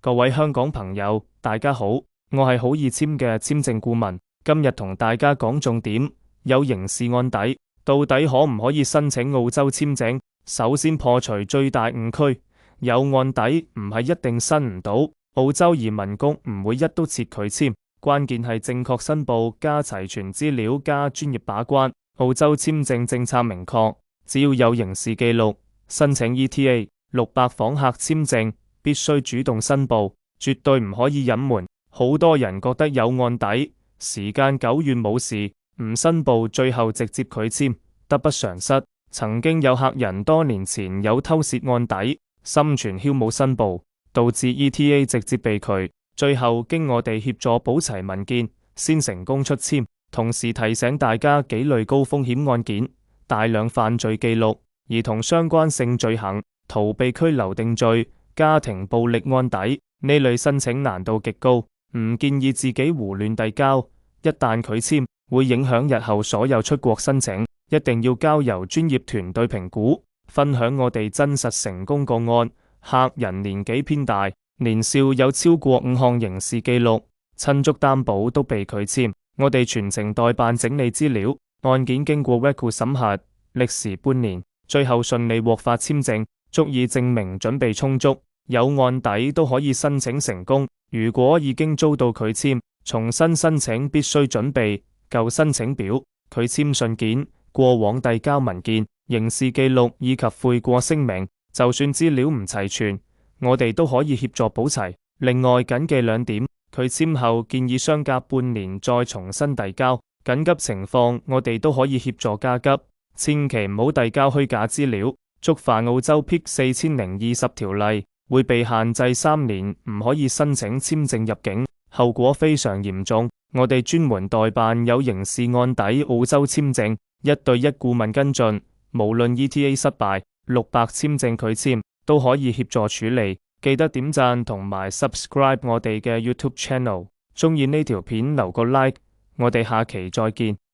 各位香港朋友，大家好，我係好易簽嘅簽證顧問，今日同大家講重點，有刑事案底，到底可唔可以申請澳洲簽證？首先破除最大誤區，有案底唔係一定申唔到，澳洲移民局唔會一刀切拒簽，關鍵係正確申報加齊全資料加專業把關。澳洲簽證政策明確，只要有刑事記錄，申請 ETA 600訪客簽證必須主動申報，絕對唔可以隱瞞。好多人覺得有案底，時間久遠冇事，唔申報最後直接拒簽，得不償失。曾經有客人多年前有偷竊案底，心存僥冇申報，導致 ETA 直接被拒，最後經我哋協助補齊文件，先成功出簽。同時提醒大家，幾類高風險案件、大量犯罪記錄、兒童相關性罪行、逃避拘留定罪、家庭暴力案底，呢類申請難度極高，唔建議自己胡亂遞交，一旦拒簽會影響日後所有出國申請，一定要交由專業團隊評估。分享我哋真實成功個案，客人年紀偏大，年少有超過5項刑事記錄，親族擔保都被拒簽，我哋全程代辦整理資料，案件經過 record 審核，歷時半年，最後順利獲發簽證，足以證明準備充足，有案底都可以申請成功。如果已經遭到拒簽，重新申請必須準備舊申請表、拒簽信件、過往遞交文件、刑事記錄以及悔過聲明。就算資料唔齊全，我哋都可以協助補齊。另外謹記2點，拒簽後建議相隔半年再重新遞交，緊急情況我哋都可以協助加急，千祈唔好遞交虛假資料，觸犯澳洲 PIC 4020條例，會被限制3年，唔可以申請簽證入境，後果非常嚴重。我哋專門代辦有刑事案底澳洲簽證，1對1顧問跟進，無論 ETA 失敗、600簽證拒簽，都可以協助處理。記得點讚同埋 subscribe 我哋嘅 YouTube channel， 鍾意呢條片留個 like，我哋下期再見。